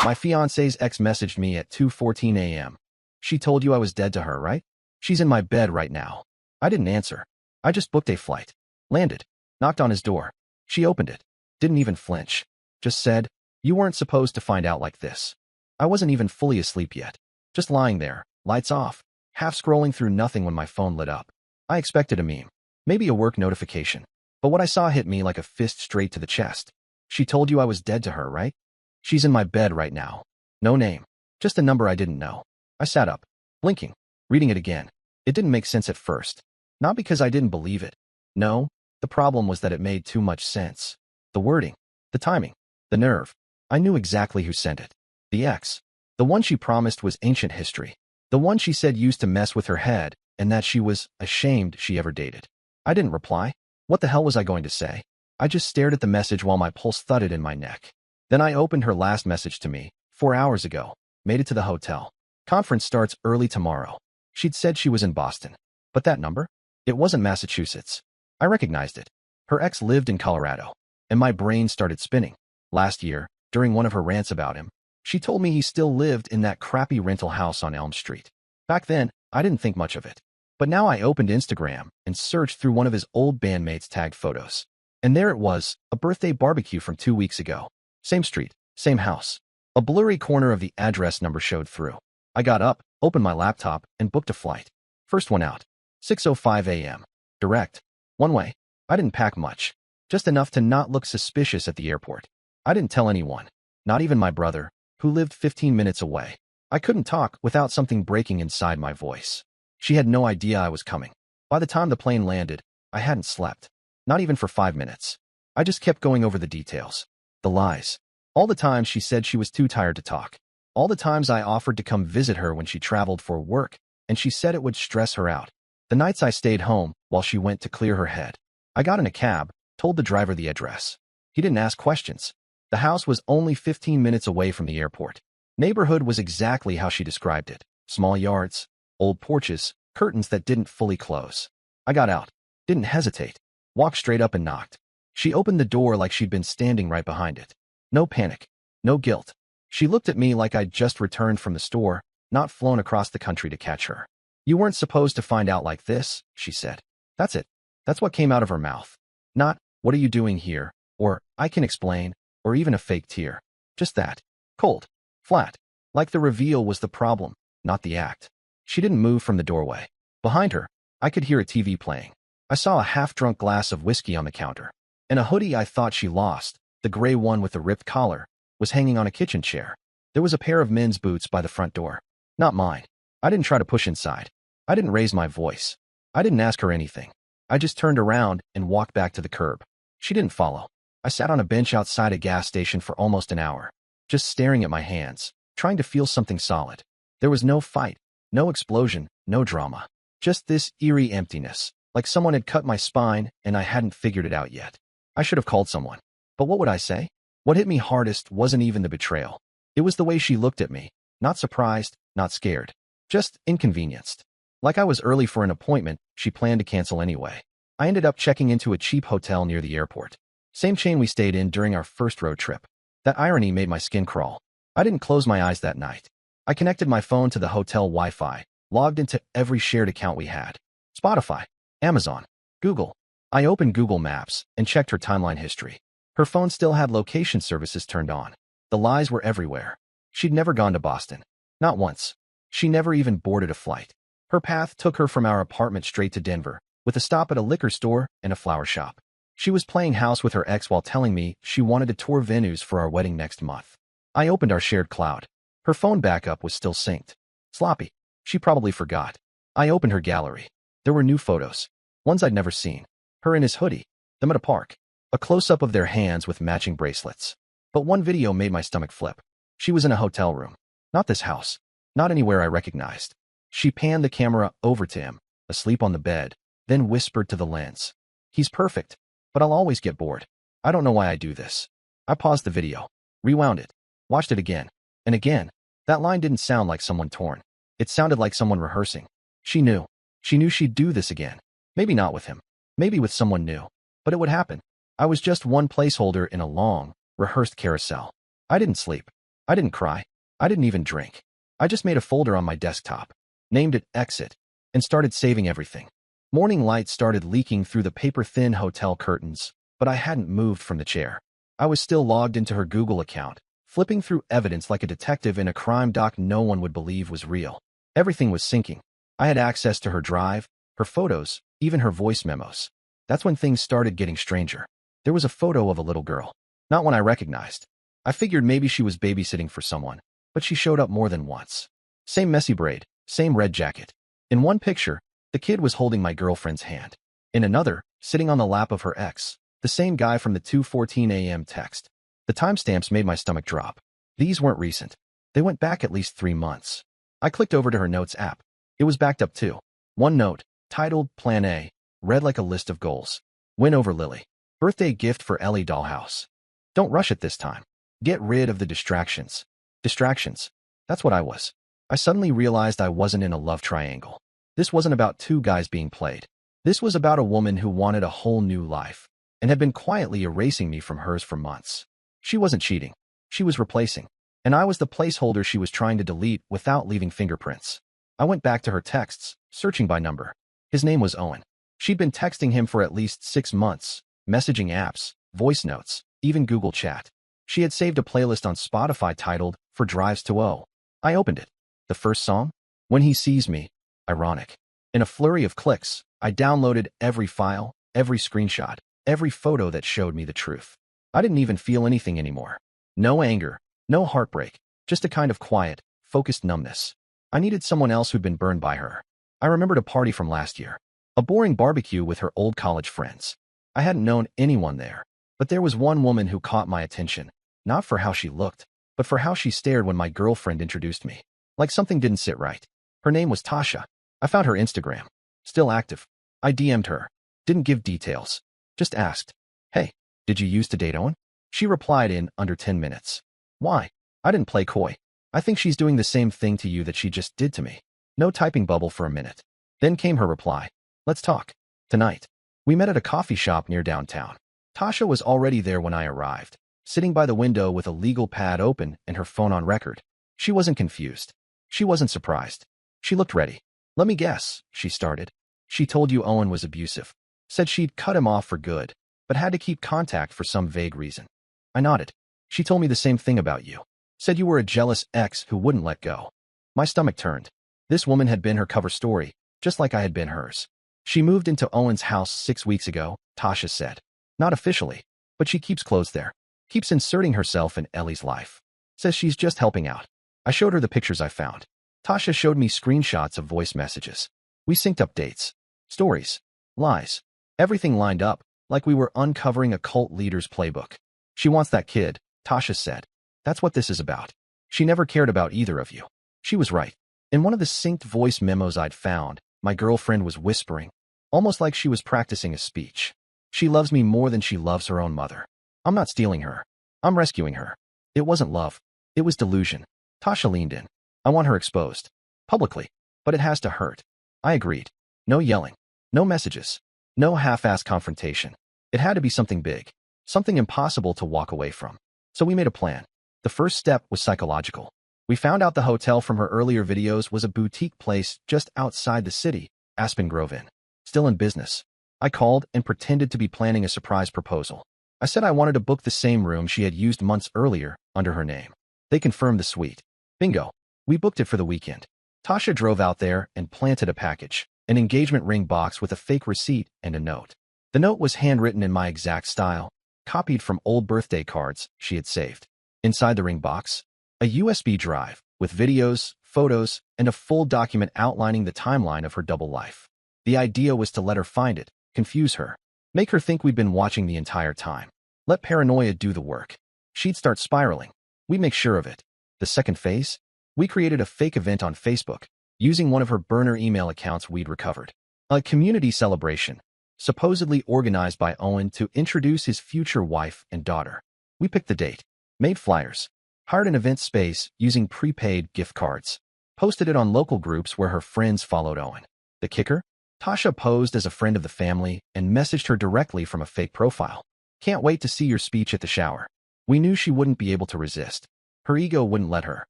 My fiance's ex messaged me at 2:14 a.m. She told you I was dead to her, right? She's in my bed right now. I didn't answer. I just booked a flight. Landed. Knocked on his door. She opened it. Didn't even flinch. Just said, "You weren't supposed to find out like this." I wasn't even fully asleep yet. Just lying there, lights off, half scrolling through nothing when my phone lit up. I expected a meme. Maybe a work notification. But what I saw hit me like a fist straight to the chest. She told you I was dead to her, right? She's in my bed right now. No name. Just a number I didn't know. I sat up, blinking, reading it again. It didn't make sense at first. Not because I didn't believe it. No, the problem was that it made too much sense. The wording, the timing, the nerve. I knew exactly who sent it. The ex. The one she promised was ancient history. The one she said used to mess with her head and that she was ashamed she ever dated. I didn't reply. What the hell was I going to say? I just stared at the message while my pulse thudded in my neck. Then I opened her last message to me, 4 hours ago. Made it to the hotel. Conference starts early tomorrow. She'd said she was in Boston. But that number? It wasn't Massachusetts. I recognized it. Her ex lived in Colorado. And my brain started spinning. Last year, during one of her rants about him, she told me he still lived in that crappy rental house on Elm Street. Back then, I didn't think much of it. But now I opened Instagram and searched through one of his old bandmates' tagged photos. And there it was, a birthday barbecue from 2 weeks ago. Same street, same house. A blurry corner of the address number showed through. I got up, opened my laptop, and booked a flight. First one out. 6:05 a.m. Direct. One way. I didn't pack much. Just enough to not look suspicious at the airport. I didn't tell anyone. Not even my brother, who lived 15 minutes away. I couldn't talk without something breaking inside my voice. She had no idea I was coming. By the time the plane landed, I hadn't slept. Not even for 5 minutes. I just kept going over the details. The lies. All the times she said she was too tired to talk. All the times I offered to come visit her when she traveled for work, and she said it would stress her out. The nights I stayed home while she went to clear her head. I got in a cab, told the driver the address. He didn't ask questions. The house was only 15 minutes away from the airport. Neighborhood was exactly how she described it. Small yards, old porches, curtains that didn't fully close. I got out. Didn't hesitate. Walked straight up and knocked. She opened the door like she'd been standing right behind it. No panic. No guilt. She looked at me like I'd just returned from the store, not flown across the country to catch her. "You weren't supposed to find out like this," she said. That's it. That's what came out of her mouth. Not, "What are you doing here?" or "I can explain," or even a fake tear. Just that. Cold. Flat. Like the reveal was the problem, not the act. She didn't move from the doorway. Behind her, I could hear a TV playing. I saw a half-drunk glass of whiskey on the counter. And a hoodie I thought she lost, the gray one with the ripped collar, was hanging on a kitchen chair. There was a pair of men's boots by the front door. Not mine. I didn't try to push inside. I didn't raise my voice. I didn't ask her anything. I just turned around and walked back to the curb. She didn't follow. I sat on a bench outside a gas station for almost an hour, just staring at my hands, trying to feel something solid. There was no fight, no explosion, no drama. Just this eerie emptiness, like someone had cut my spine and I hadn't figured it out yet. I should have called someone. But what would I say? What hit me hardest wasn't even the betrayal. It was the way she looked at me, not surprised, not scared, just inconvenienced. Like I was early for an appointment she planned to cancel anyway. I ended up checking into a cheap hotel near the airport. Same chain we stayed in during our first road trip. That irony made my skin crawl. I didn't close my eyes that night. I connected my phone to the hotel Wi-Fi, logged into every shared account we had. Spotify, Amazon, Google. I opened Google Maps and checked her timeline history. Her phone still had location services turned on. The lies were everywhere. She'd never gone to Boston. Not once. She never even boarded a flight. Her path took her from our apartment straight to Denver, with a stop at a liquor store and a flower shop. She was playing house with her ex while telling me she wanted to tour venues for our wedding next month. I opened our shared cloud. Her phone backup was still synced. Sloppy. She probably forgot. I opened her gallery. There were new photos. Ones I'd never seen. Her in his hoodie. Them at a park. A close-up of their hands with matching bracelets. But one video made my stomach flip. She was in a hotel room. Not this house. Not anywhere I recognized. She panned the camera over to him, asleep on the bed, then whispered to the lens. "He's perfect, but I'll always get bored. I don't know why I do this." I paused the video, rewound it, watched it again, and again. That line didn't sound like someone torn. It sounded like someone rehearsing. She knew. She knew she'd do this again. Maybe not with him. Maybe with someone new. But it would happen. I was just one placeholder in a long, rehearsed carousel. I didn't sleep. I didn't cry. I didn't even drink. I just made a folder on my desktop, named it Exit, and started saving everything. Morning light started leaking through the paper-thin hotel curtains, but I hadn't moved from the chair. I was still logged into her Google account, flipping through evidence like a detective in a crime doc no one would believe was real. Everything was syncing. I had access to her drive, her photos, even her voice memos. That's when things started getting stranger. There was a photo of a little girl. Not one I recognized. I figured maybe she was babysitting for someone, but she showed up more than once. Same messy braid, same red jacket. In one picture, the kid was holding my girlfriend's hand. In another, sitting on the lap of her ex, the same guy from the 2:14 a.m. text. The timestamps made my stomach drop. These weren't recent. They went back at least 3 months. I clicked over to her notes app. It was backed up too. One note, titled Plan A, read like a list of goals. Win over Lily. Birthday gift for Ellie dollhouse. Don't rush it this time. Get rid of the distractions. Distractions. That's what I was. I suddenly realized I wasn't in a love triangle. This wasn't about two guys being played. This was about a woman who wanted a whole new life and had been quietly erasing me from hers for months. She wasn't cheating. She was replacing. And I was the placeholder she was trying to delete without leaving fingerprints. I went back to her texts, searching by number. His name was Owen. She'd been texting him for at least 6 months, messaging apps, voice notes, even Google Chat. She had saved a playlist on Spotify titled For Drives to O. I opened it. The first song? When He Sees Me. Ironic. In a flurry of clicks, I downloaded every file, every screenshot, every photo that showed me the truth. I didn't even feel anything anymore. No anger, no heartbreak, just a kind of quiet, focused numbness. I needed someone else who'd been burned by her. I remembered a party from last year. A boring barbecue with her old college friends. I hadn't known anyone there, but there was one woman who caught my attention, not for how she looked, but for how she stared when my girlfriend introduced me. Like something didn't sit right. Her name was Tasha. I found her Instagram. Still active. I DM'd her. Didn't give details. Just asked, "Hey, did you used to date Owen?" She replied in under 10 minutes. Why? I didn't play coy. I think she's doing the same thing to you that she just did to me. No typing bubble for a minute. Then came her reply. Let's talk. Tonight. We met at a coffee shop near downtown. Tasha was already there when I arrived, sitting by the window with a legal pad open and her phone on record. She wasn't confused. She wasn't surprised. She looked ready. Let me guess, she started. She told you Owen was abusive. Said she'd cut him off for good, but had to keep contact for some vague reason. I nodded. She told me the same thing about you. Said you were a jealous ex who wouldn't let go. My stomach turned. This woman had been her cover story, just like I had been hers. She moved into Owen's house 6 weeks ago, Tasha said. Not officially, but she keeps clothes there. Keeps inserting herself in Ellie's life. Says she's just helping out. I showed her the pictures I found. Tasha showed me screenshots of voice messages. We synced up dates, stories, lies. Everything lined up, like we were uncovering a cult leader's playbook. She wants that kid, Tasha said. That's what this is about. She never cared about either of you. She was right. In one of the synced voice memos I'd found, my girlfriend was whispering, almost like she was practicing a speech. She loves me more than she loves her own mother. I'm not stealing her. I'm rescuing her. It wasn't love. It was delusion. Tasha leaned in. I want her exposed. Publicly. But it has to hurt. I agreed. No yelling. No messages. No half-assed confrontation. It had to be something big. Something impossible to walk away from. So we made a plan. The first step was psychological. We found out the hotel from her earlier videos was a boutique place just outside the city, Aspen Grove Inn. Still in business. I called and pretended to be planning a surprise proposal. I said I wanted to book the same room she had used months earlier under her name. They confirmed the suite. Bingo. We booked it for the weekend. Tasha drove out there and planted a package, an engagement ring box with a fake receipt and a note. The note was handwritten in my exact style, copied from old birthday cards she had saved. Inside the ring box, a USB drive with videos, photos, and a full document outlining the timeline of her double life. The idea was to let her find it, confuse her, make her think we'd been watching the entire time. Let paranoia do the work. She'd start spiraling. We'd make sure of it. The second phase? We created a fake event on Facebook, using one of her burner email accounts we'd recovered. A community celebration, supposedly organized by Owen to introduce his future wife and daughter. We picked the date, made flyers, hired an event space using prepaid gift cards, posted it on local groups where her friends followed Owen. The kicker? Tasha posed as a friend of the family and messaged her directly from a fake profile. Can't wait to see your speech at the shower. We knew she wouldn't be able to resist. Her ego wouldn't let her.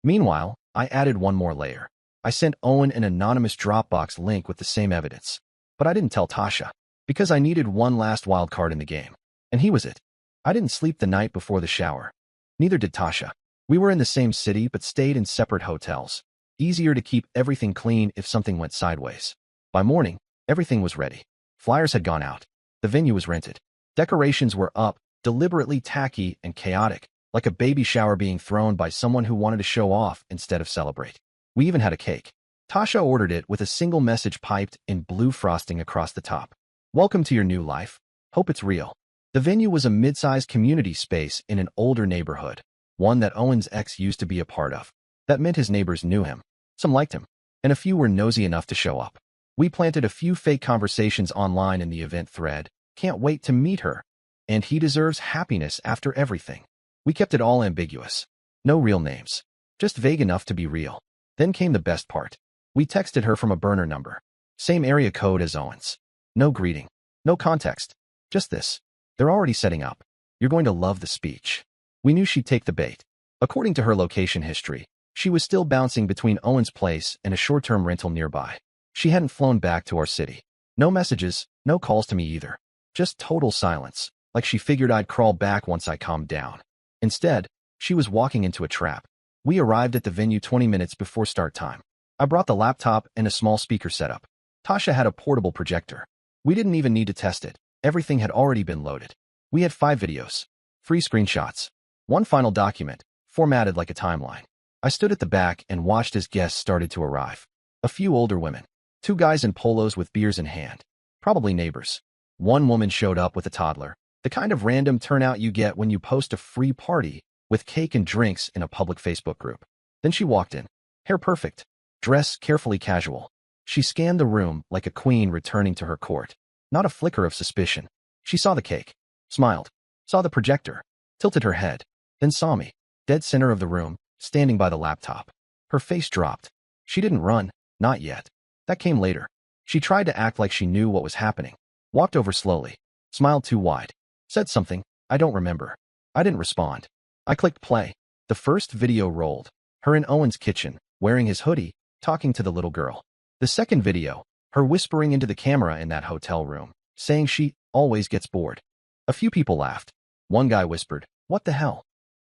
Meanwhile, I added one more layer. I sent Owen an anonymous Dropbox link with the same evidence. But I didn't tell Tasha, because I needed one last wild card in the game. And he was it. I didn't sleep the night before the shower. Neither did Tasha. We were in the same city but stayed in separate hotels. Easier to keep everything clean if something went sideways. By morning, everything was ready. Flyers had gone out. The venue was rented. Decorations were up, deliberately tacky and chaotic, like a baby shower being thrown by someone who wanted to show off instead of celebrate. We even had a cake. Tasha ordered it with a single message piped in blue frosting across the top. Welcome to your new life. Hope it's real. The venue was a mid-sized community space in an older neighborhood, one that Owen's ex used to be a part of. That meant his neighbors knew him. Some liked him, and a few were nosy enough to show up. We planted a few fake conversations online in the event thread. Can't wait to meet her. And he deserves happiness after everything. We kept it all ambiguous. No real names. Just vague enough to be real. Then came the best part. We texted her from a burner number. Same area code as Owen's. No greeting. No context. Just this. They're already setting up. You're going to love the speech. We knew she'd take the bait. According to her location history, she was still bouncing between Owen's place and a short-term rental nearby. She hadn't flown back to our city. No messages, no calls to me either. Just total silence, like she figured I'd crawl back once I calmed down. Instead, she was walking into a trap. We arrived at the venue 20 minutes before start time. I brought the laptop and a small speaker setup. Tasha had a portable projector. We didn't even need to test it. Everything had already been loaded. We had 5 videos, 3 screenshots, 1 final document, formatted like a timeline. I stood at the back and watched as guests started to arrive. A few older women, 2 guys in polos with beers in hand, probably neighbors. 1 woman showed up with a toddler, the kind of random turnout you get when you post a free party with cake and drinks in a public Facebook group. Then she walked in, hair perfect, dress carefully casual. She scanned the room like a queen returning to her court. Not a flicker of suspicion. She saw the cake, smiled, saw the projector, tilted her head, then saw me, dead center of the room, standing by the laptop. Her face dropped. She didn't run, not yet. That came later. She tried to act like she knew what was happening. Walked over slowly, smiled too wide, said something, I don't remember. I didn't respond. I clicked play. The first video rolled. Her in Owen's kitchen, wearing his hoodie, talking to the little girl. The second video, her whispering into the camera in that hotel room, saying she always gets bored. A few people laughed. One guy whispered, "What the hell?"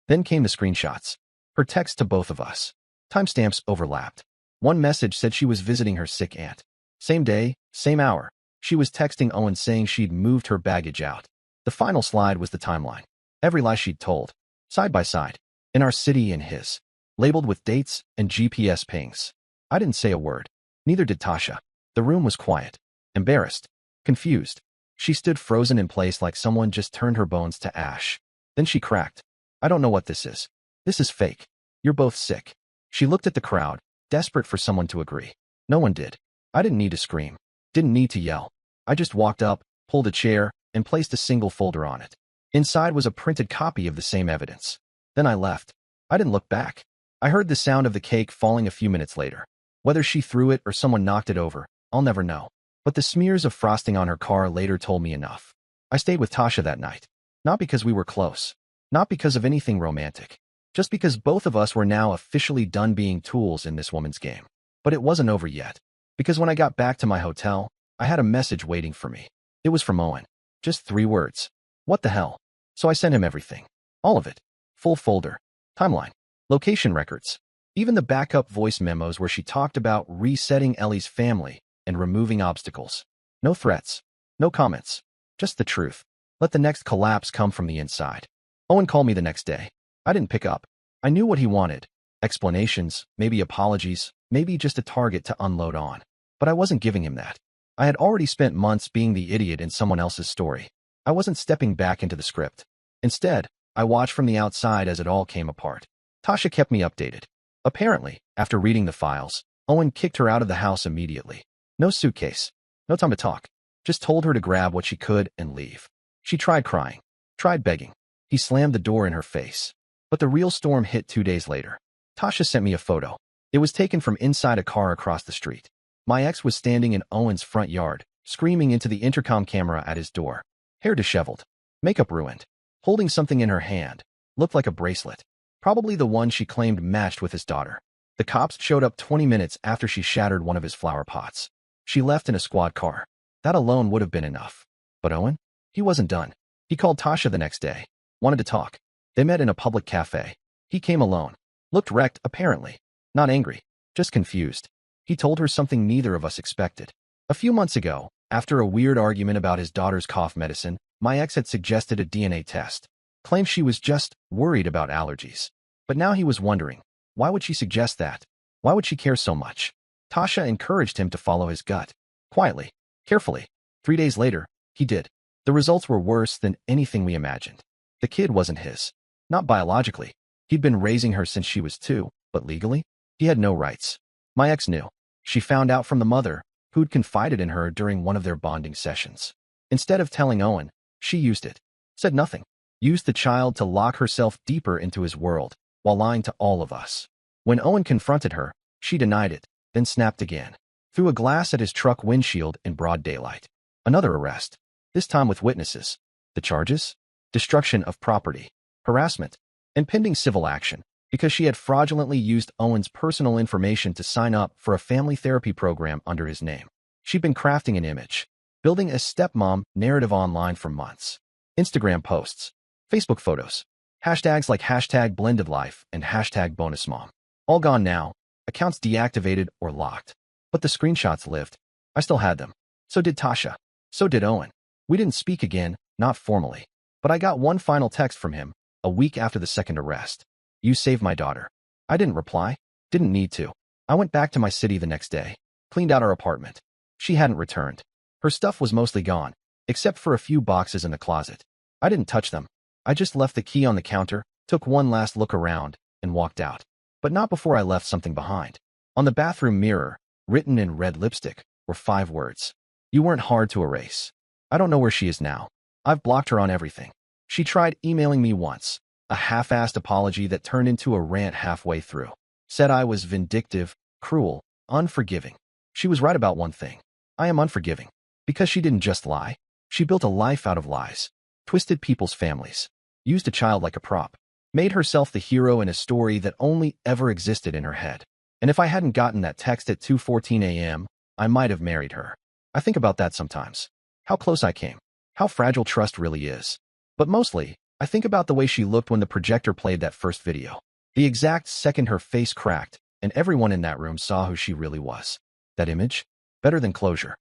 Then came the screenshots. Her text to both of us. Timestamps overlapped. One message said she was visiting her sick aunt. Same day, same hour. She was texting Owen saying she'd moved her baggage out. The final slide was the timeline. Every lie she'd told, side by side, in our city and his, labeled with dates and GPS pings. I didn't say a word. Neither did Tasha. The room was quiet, embarrassed, confused. She stood frozen in place like someone just turned her bones to ash. Then she cracked. I don't know what this is. This is fake. You're both sick. She looked at the crowd, desperate for someone to agree. No one did. I didn't need to scream. Didn't need to yell. I just walked up, pulled a chair, and placed a single folder on it. Inside was a printed copy of the same evidence. Then I left. I didn't look back. I heard the sound of the cake falling a few minutes later. Whether she threw it or someone knocked it over, I'll never know. But the smears of frosting on her car later told me enough. I stayed with Tasha that night. Not because we were close. Not because of anything romantic. Just because both of us were now officially done being tools in this woman's game. But it wasn't over yet. Because when I got back to my hotel, I had a message waiting for me. It was from Owen. Just 3 words. What the hell? So I sent him everything. All of it. Full folder. Timeline. Location records. Even the backup voice memos where she talked about resetting Ellie's family and removing obstacles. No threats. No comments. Just the truth. Let the next collapse come from the inside. Owen called me the next day. I didn't pick up. I knew what he wanted. Explanations, maybe apologies, maybe just a target to unload on. But I wasn't giving him that. I had already spent months being the idiot in someone else's story. I wasn't stepping back into the script. Instead, I watched from the outside as it all came apart. Tasha kept me updated. Apparently, after reading the files, Owen kicked her out of the house immediately. No suitcase. No time to talk. Just told her to grab what she could and leave. She tried crying. Tried begging. He slammed the door in her face. But the real storm hit 2 days later. Tasha sent me a photo. It was taken from inside a car across the street. My ex was standing in Owen's front yard, screaming into the intercom camera at his door. Hair disheveled. Makeup ruined. Holding something in her hand. Looked like a bracelet. Probably the one she claimed matched with his daughter. The cops showed up 20 minutes after she shattered one of his flower pots. She left in a squad car. That alone would have been enough. But Owen? He wasn't done. He called Tasha the next day. Wanted to talk. They met in a public cafe. He came alone. Looked wrecked, apparently. Not angry. Just confused. He told her something neither of us expected. A few months ago, after a weird argument about his daughter's cough medicine, my ex had suggested a DNA test. Claimed she was just worried about allergies. But now he was wondering, why would she suggest that? Why would she care so much? Tasha encouraged him to follow his gut. Quietly. Carefully. 3 days later, he did. The results were worse than anything we imagined. The kid wasn't his. Not biologically. He'd been raising her since she was 2, but legally, he had no rights. My ex knew. She found out from the mother, who'd confided in her during one of their bonding sessions. Instead of telling Owen, she used it. Said nothing. Used the child to lock herself deeper into his world, while lying to all of us. When Owen confronted her, she denied it, then snapped again. Threw a glass at his truck windshield in broad daylight. Another arrest. This time with witnesses. The charges? Destruction of property, harassment, and pending civil action, because she had fraudulently used Owen's personal information to sign up for a family therapy program under his name. She'd been crafting an image, building a stepmom narrative online for months. Instagram posts, Facebook photos, hashtags like hashtag blended life and hashtag bonus mom. All gone now, accounts deactivated or locked. But the screenshots lived. I still had them. So did Tasha. So did Owen. We didn't speak again, not formally. But I got one final text from him, a week after the second arrest. You saved my daughter. I didn't reply. Didn't need to. I went back to my city the next day. Cleaned out our apartment. She hadn't returned. Her stuff was mostly gone, except for a few boxes in the closet. I didn't touch them. I just left the key on the counter, took one last look around, and walked out. But not before I left something behind. On the bathroom mirror, written in red lipstick, were 5 words. You weren't hard to erase. I don't know where she is now. I've blocked her on everything. She tried emailing me once, a half-assed apology that turned into a rant halfway through. Said I was vindictive, cruel, unforgiving. She was right about one thing. I am unforgiving. Because she didn't just lie. She built a life out of lies. Twisted people's families. Used a child like a prop. Made herself the hero in a story that only ever existed in her head. And if I hadn't gotten that text at 2:14 a.m., I might have married her. I think about that sometimes. How close I came. How fragile trust really is. But mostly, I think about the way she looked when the projector played that first video. The exact second her face cracked, and everyone in that room saw who she really was. That image? Better than closure.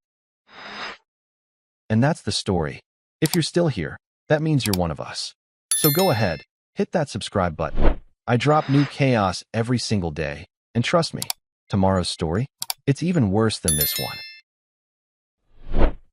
And that's the story. If you're still here, that means you're one of us. So go ahead, hit that subscribe button. I drop new chaos every single day, and trust me, tomorrow's story, it's even worse than this one.